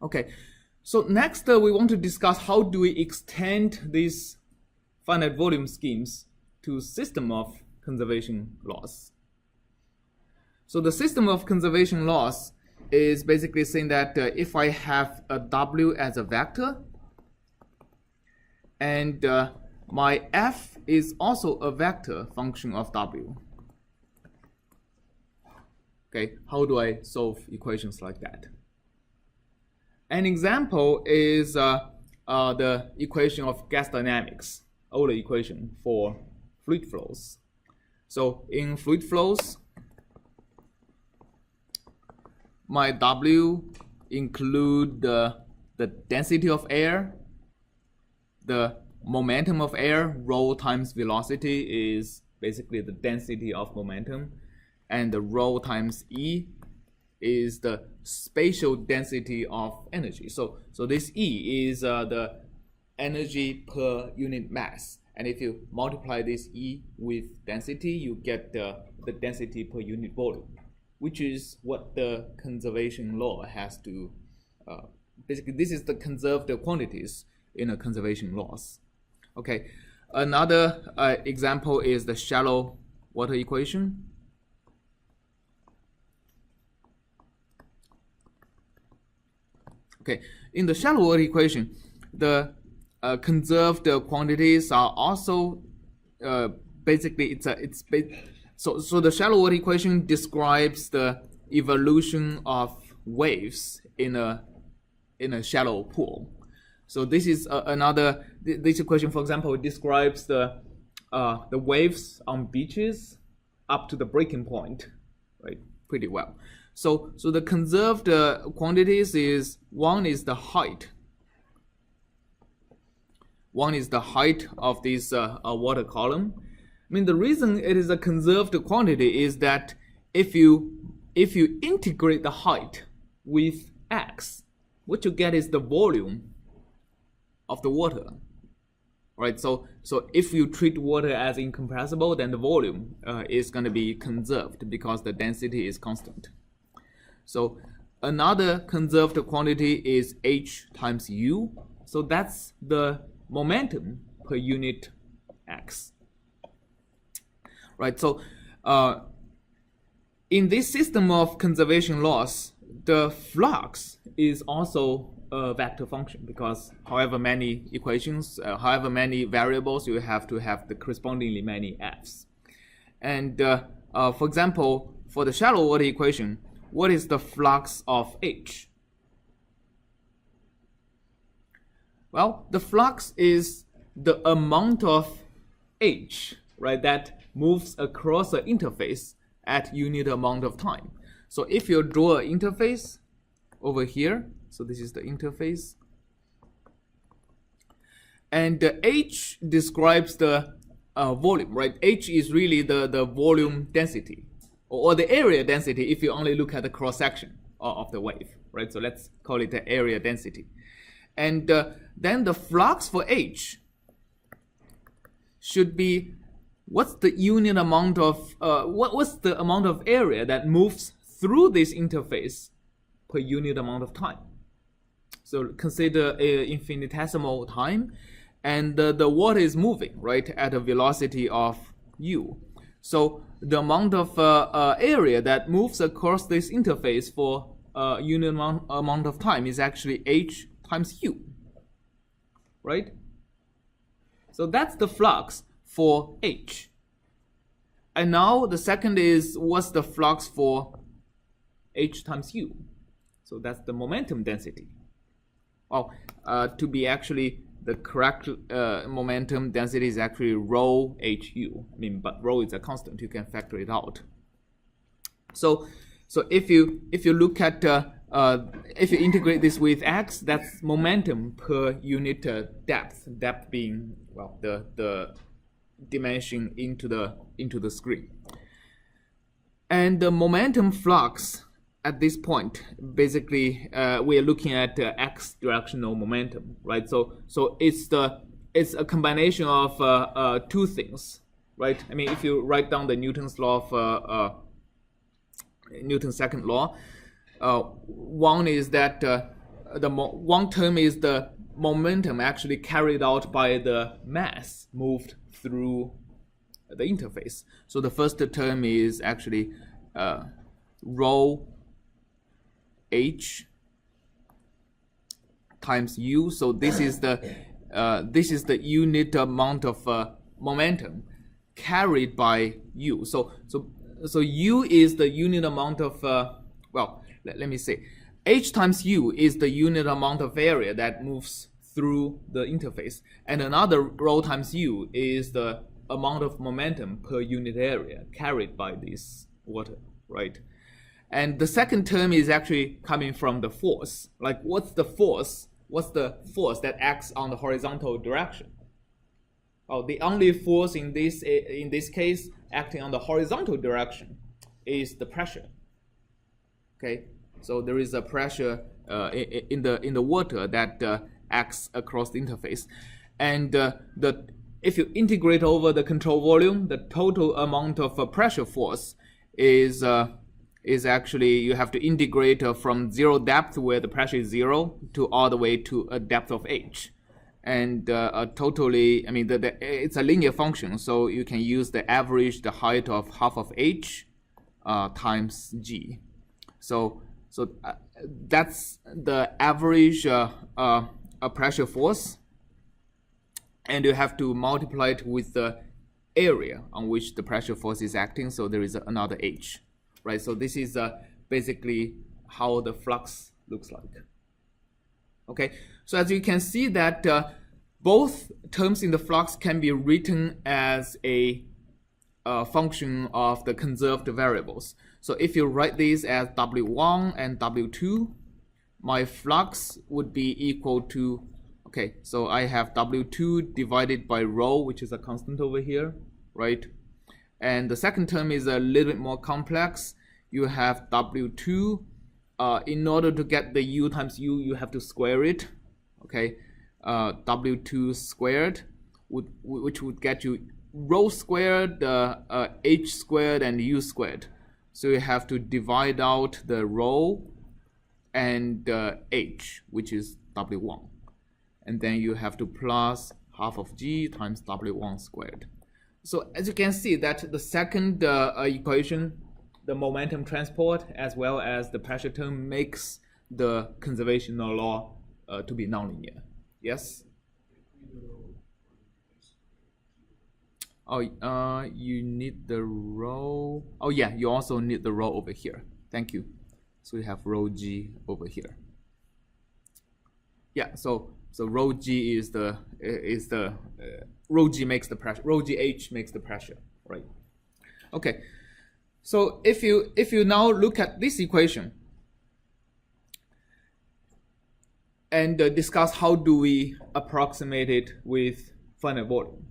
Okay, so next we want to discuss how do we extend these finite volume schemes to system of conservation laws. So the system of conservation laws is basically saying that if I have a W as a vector and my F is also a vector function of W. Okay, how do I solve equations like that? An example is the equation of gas dynamics, Euler equation for fluid flows. So in fluid flows, my W include the density of air, the momentum of air, rho times velocity is basically the density of momentum, and the rho times E is the spatial density of energy. So this E is the energy per unit mass, and if you multiply this E with density, you get the density per unit volume, which is what the conservation law has to, basically this is the conserved quantities in a conservation laws. Okay, another example is the shallow water equation. Okay, in the shallow water equation, the conserved quantities are also basically so the shallow water equation describes the evolution of waves in a shallow pool. So this is this equation, for example, describes the waves on beaches up to the breaking point, right? Pretty well. So the conserved quantities is one is the height. One is the height of this water column. I mean, the reason it is a conserved quantity is that if you integrate the height with x, what you get is the volume of the water, right? So if you treat water as incompressible, then the volume is going to be conserved because the density is constant. So another conserved quantity is h times u. So that's the momentum per unit x, right? So in this system of conservation laws, the flux is also a vector function because however many equations, however many variables, you have to have the correspondingly many f's. And for example, for the shallow water equation, what is the flux of H? Well, the flux is the amount of H, right, that moves across an interface at unit amount of time. So if you draw an interface over here, so this is the interface, and H describes the volume, right? H is really the volume density or the area density if you only look at the cross section of the wave, right? So let's call it the area density. And then the flux for H should be what's the unit amount of what's the amount of area that moves through this interface per unit amount of time. So consider infinitesimal time, and the water is moving, right, at a velocity of u. So the amount of area that moves across this interface for unit amount of time is actually h times u, right? So that's the flux for h. And now the second is what's the flux for h times u? So that's the momentum density. Oh, to be actually the correct momentum density is actually rho hu. I mean, but rho is a constant. You can factor it out. So if you look at if you integrate this with x, that's momentum per unit depth. Depth being, well, the dimension into the screen. And the momentum flux at this point, basically, we are looking at x directional momentum, right? So it's a combination of two things, right? I mean, if you write down the Newton's law of Newton's second law, one is that one term is the momentum actually carried out by the mass moved through the interface. So the first term is actually rho h times u. So this is the unit amount of momentum carried by u. So u is the unit amount of let me say h times u is the unit amount of area that moves through the interface, and another rho times u is the amount of momentum per unit area carried by this water, right? And the second term is actually coming from the force. Like, what's the force? What's the force that acts on the horizontal direction? Oh, the only force in this case acting on the horizontal direction is the pressure. Okay, so there is a pressure in the water that acts across the interface, and if you integrate over the control volume, the total amount of pressure force is actually, you have to integrate from zero depth where the pressure is zero to all the way to a depth of h. And totally, I mean, it's a linear function, so you can use the average, the height of half of h times g. So that's the average pressure force, and you have to multiply it with the area on which the pressure force is acting, so there is another h, right? So this is basically how the flux looks like. Okay, so as you can see that both terms in the flux can be written as a function of the conserved variables. So if you write these as W1 and W2, my flux would be equal to, okay, so I have W2 divided by rho, which is a constant over here, right? And the second term is a little bit more complex. You have W2. In order to get the u times u, you have to square it, okay? W2 squared, which would get you rho squared, h squared, and u squared. So you have to divide out the rho and h, which is W1. And then you have to plus half of g times W1 squared. So as you can see that the second equation, the momentum transport as well as the pressure term, makes the conservational law to be nonlinear. Yes? Oh, you need the rho. Oh yeah, you also need the rho over here. Thank you. So you have rho g over here. Yeah, so rho g is the rho g makes the pressure. Rho g h makes the pressure, right? Okay. So if you now look at this equation and discuss how do we approximate it with finite volume.